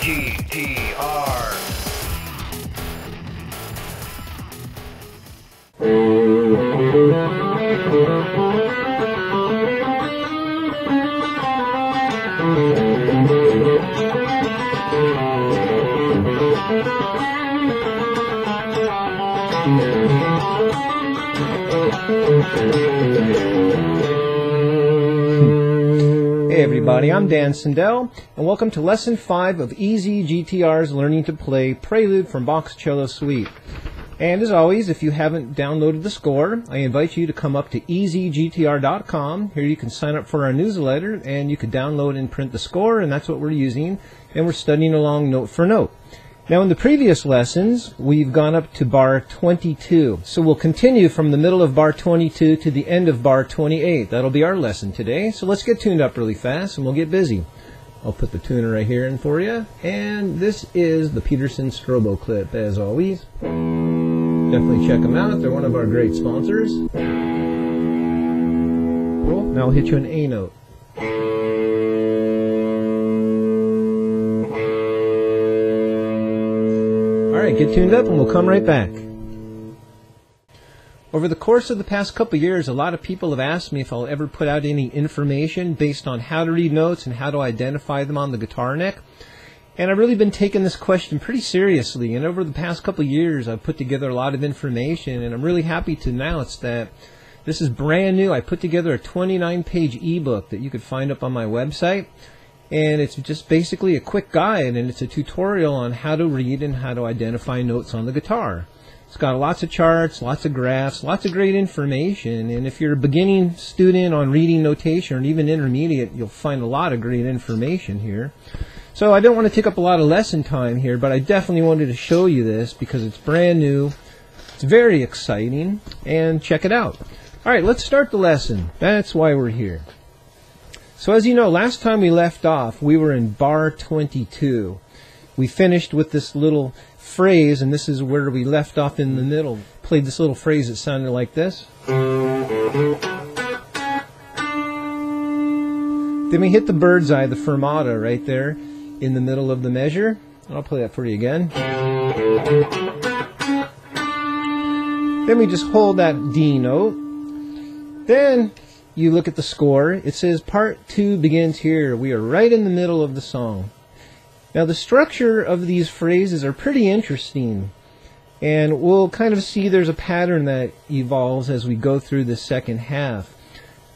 EZGTR. Hey everybody, I'm Dan Sindel, and welcome to Lesson 5 of EZGTR's Learning to Play Prelude from Bach's Cello Suite. And as always, if you haven't downloaded the score, I invite you to come up to EZGTR.com. Here you can sign up for our newsletter, and you can download and print the score, and that's what we're using, and we're studying along note for note. Now in the previous lessons, we've gone up to bar 22. So we'll continue from the middle of bar 22 to the end of bar 28. That'll be our lesson today. So let's get tuned up really fast and we'll get busy. I'll put the tuner right here in for you. And this is the Peterson Strobo clip, as always. Definitely check them out. They're one of our great sponsors. Cool. Now I'll hit you an A note. Alright, get tuned up and we'll come right back. Over the course of the past couple years, a lot of people have asked me if I'll ever put out any information based on how to read notes and how to identify them on the guitar neck. And I've really been taking this question pretty seriously, and over the past couple years I've put together a lot of information, and I'm really happy to announce that this is brand new. I put together a 29-page ebook that you could find up on my website. And it's just basically a quick guide, and it's a tutorial on how to read and how to identify notes on the guitar. It's got lots of charts, lots of graphs, lots of great information, and if you're a beginning student on reading notation or even intermediate, you'll find a lot of great information here. So I don't want to take up a lot of lesson time here, but I definitely wanted to show you this because it's brand new, it's very exciting, and check it out. Alright, let's start the lesson. That's why we're here. So as you know, last time we left off, we were in bar 22. We finished with this little phrase, and this is where we left off in the middle. Played this little phrase that sounded like this. Then we hit the bird's eye, the fermata, right there in the middle of the measure. I'll play that for you again. Then we just hold that D note. Then you look at the score, it says part 2 begins here. We are right in the middle of the song. Now the structure of these phrases are pretty interesting, and we'll kind of see there's a pattern that evolves as we go through the second half.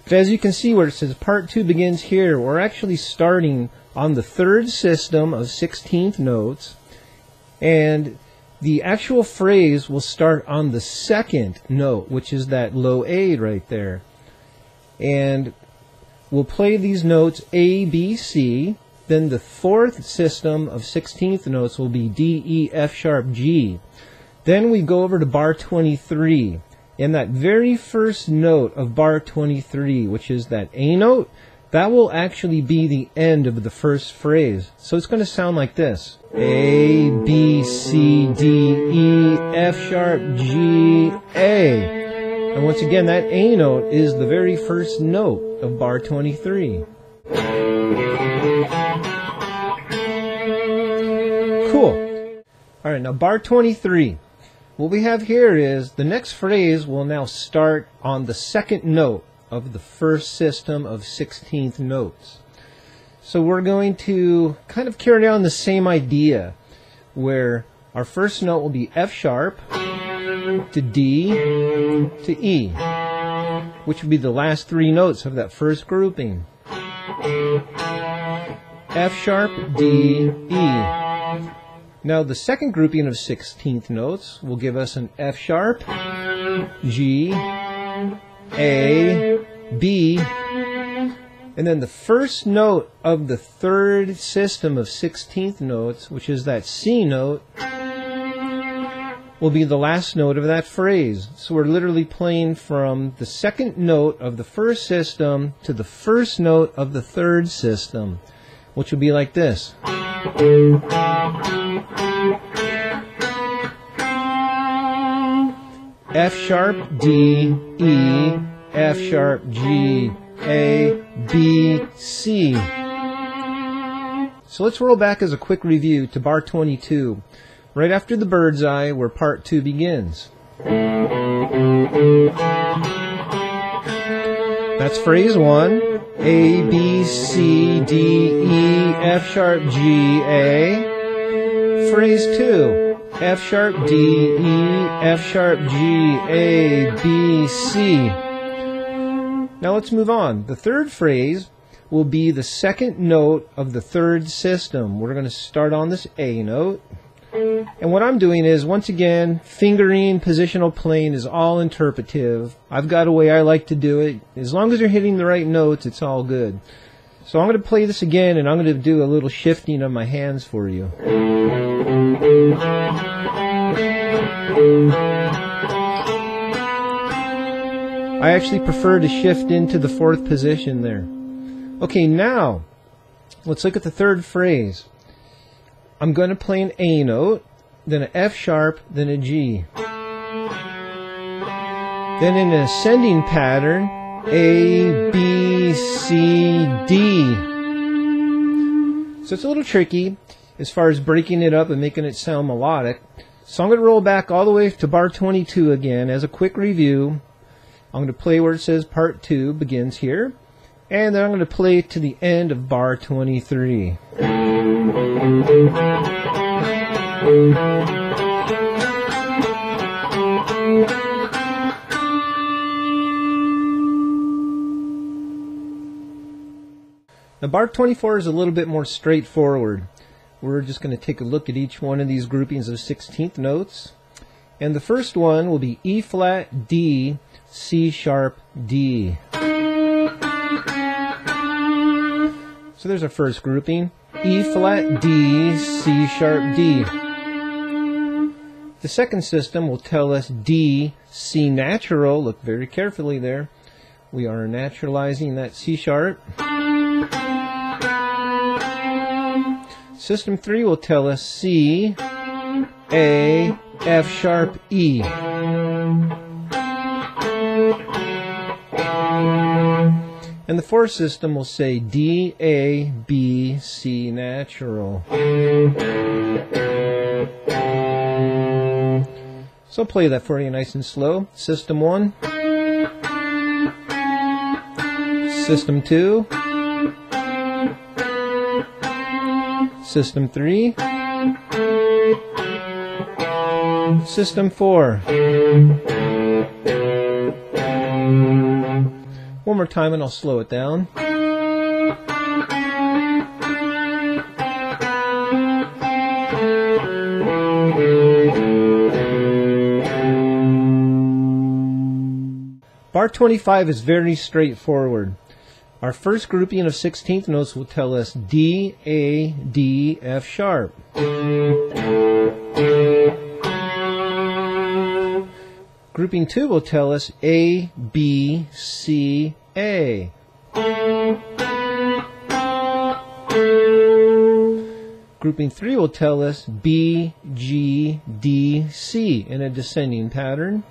But as you can see where it says part 2 begins here, we're actually starting on the third system of 16th notes, and the actual phrase will start on the second note, which is that low A right there. And we'll play these notes A, B, C. Then the fourth system of 16th notes will be D, E, F sharp, G. Then we go over to bar 23. And that very first note of bar 23, which is that A note, that will actually be the end of the first phrase. So it's going to sound like this. A, B, C, D, E, F sharp, G, A. And once again, that A note is the very first note of bar 23. Cool. Alright, now bar 23. What we have here is the next phrase will now start on the second note of the first system of 16th notes. So we're going to kind of carry on the same idea, where our first note will be F sharp to D to E, which would be the last 3 notes of that first grouping. F sharp, D, E. Now the second grouping of 16th notes will give us an F sharp, G, A, B, and then the first note of the third system of 16th notes, which is that C note, will be the last note of that phrase. So we're literally playing from the second note of the first system to the first note of the third system, which will be like this. F sharp, D, E, F sharp, G, A, B, C. So let's roll back as a quick review to bar 22, right after the bird's eye where part 2 begins. That's phrase 1, A, B, C, D, E, F sharp, G, A. Phrase 2, F sharp, D, E, F sharp, G, A, B, C. Now let's move on. The third phrase will be the second note of the third system. We're going to start on this A note. And what I'm doing is, once again, fingering, positional playing is all interpretive. I've got a way I like to do it. As long as you're hitting the right notes, it's all good. So I'm going to play this again, and I'm going to do a little shifting of my hands for you. I actually prefer to shift into the 4th position there. Okay, now, let's look at the third phrase. I'm going to play an A note, then an F sharp, then a G. Then in an ascending pattern, A, B, C, D. So it's a little tricky as far as breaking it up and making it sound melodic. So I'm going to roll back all the way to bar 22 again as a quick review. I'm going to play where it says part 2 begins here. And then I'm going to play to the end of bar 23. Now bar 24 is a little bit more straightforward. We're just going to take a look at each one of these groupings of 16th notes. And the first one will be E flat, D, C sharp, D. So there's our first grouping. E flat, D, C sharp, D. The second system will tell us D, C natural. Look very carefully there. We are naturalizing that C sharp. System 3 will tell us C, A, F sharp, E. And the fourth system will say D, A, B, C natural. So I'll play that for you nice and slow. System 1. System 2. System 3. System 4. One more time and I'll slow it down. Bar 25 is very straightforward. Our first grouping of 16th notes will tell us D, A, D, F sharp. Grouping 2 will tell us A, B, C, A. Grouping 3 will tell us B, G, D, C in a descending pattern.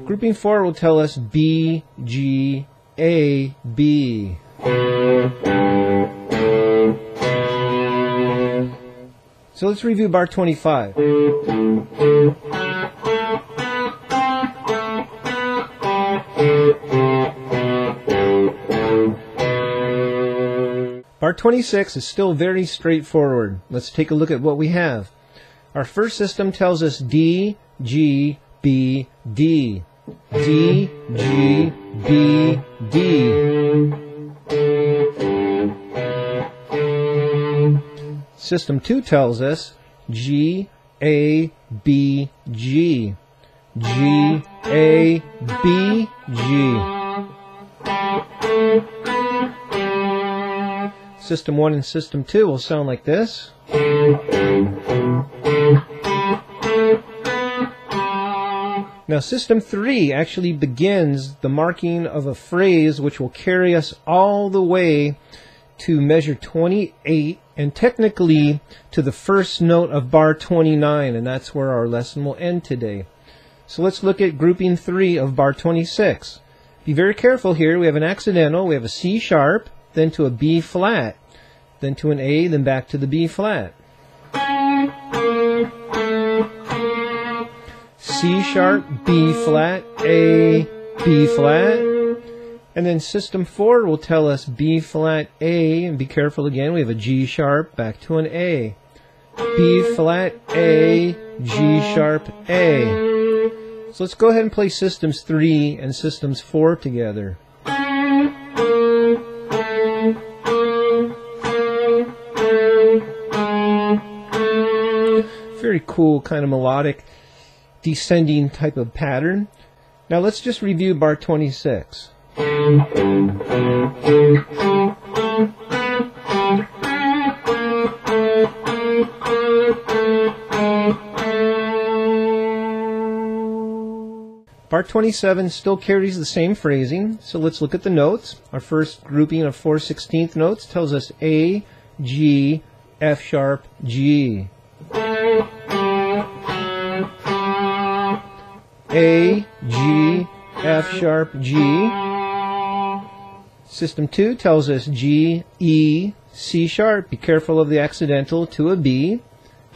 Grouping 4 will tell us B, G, A, B. So let's review bar 25. Bar 26 is still very straightforward. Let's take a look at what we have. Our first system tells us D, G, B, D. D, G, B, D. System 2 tells us G, A, B, G. G, A, B, G. System 1 and System 2 will sound like this. Now System 3 actually begins the marking of a phrase which will carry us all the way to measure 28 and technically to the first note of bar 29, and that's where our lesson will end today. So let's look at grouping 3 of bar 26. Be very careful here. We have an accidental, we have a C sharp, then to a B flat, then to an A, then back to the B flat. C sharp, B flat, A, B flat. And then system 4 will tell us B flat, A, and be careful again, we have a G sharp, back to an A. B flat, A, G sharp, A. So let's go ahead and play systems 3 and systems 4 together. Very cool kind of melodic descending type of pattern. Now let's just review bar 26. Bar 27 still carries the same phrasing, so let's look at the notes. Our first grouping of 4/16 notes tells us A, G, F sharp, G. A, G, F sharp, G. System 2 tells us G, E, C sharp. Be careful of the accidental to a B.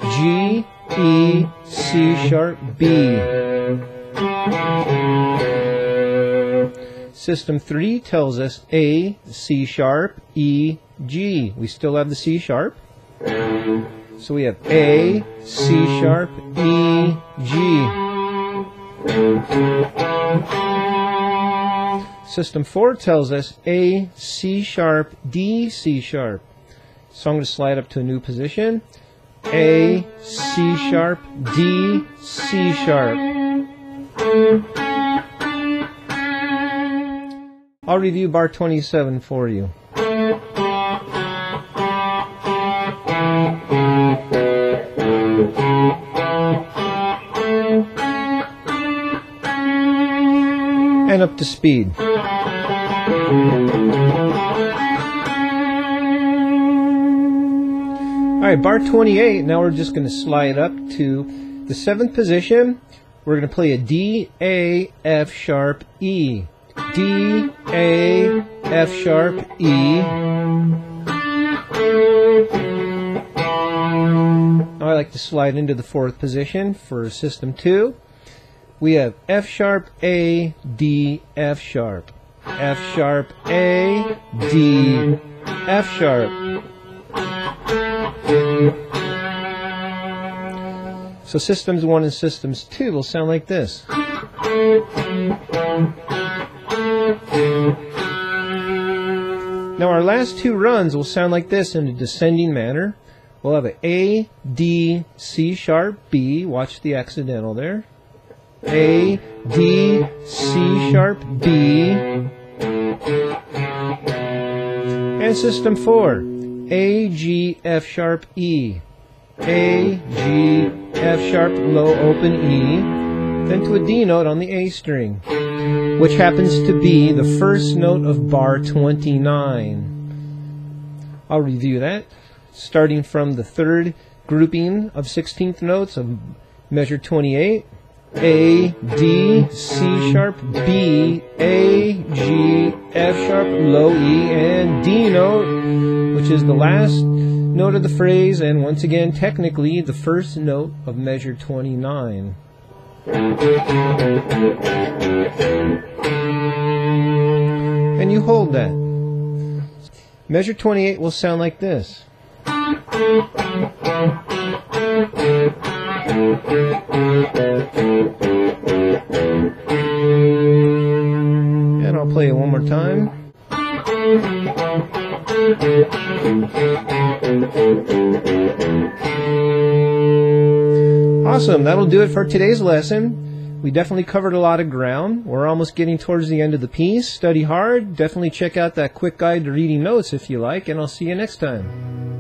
G, E, C sharp, B. System 3 tells us A, C sharp, E, G. We still have the C sharp. So we have A, C sharp, E, G. System 4 tells us A, C sharp, D, C sharp. So I'm going to slide up to a new position. A, C sharp, D, C sharp. I'll review bar 27 for you. And up to speed. Alright, bar 28, now we're just going to slide up to the 7th position. We're going to play a D, A, F sharp, E. D, A, F sharp, E. Now I like to slide into the 4th position for system 2. We have F sharp, A, D, F sharp. F sharp, A, D, F sharp. So systems 1 and systems 2 will sound like this. Now our last 2 runs will sound like this in a descending manner. We'll have an A, D, C sharp, B. Watch the accidental there. A, D, C sharp, B. And system 4. A, G, F sharp, E. A, G, F sharp, low open E. Then to a D note on the A string, which happens to be the first note of bar 29. I'll review that. Starting from the 3rd grouping of 16th notes of measure 28. A, D, C sharp, B, A, G, F sharp, low E, and D note, which is the last note of the phrase, and once again, technically, the first note of measure 29. And you hold that. Measure 28 will sound like this. And I'll play it one more time. Awesome, that'll do it for today's lesson. We definitely covered a lot of ground. We're almost getting towards the end of the piece. Study hard. Definitely check out that quick guide to reading notes if you like, and I'll see you next time.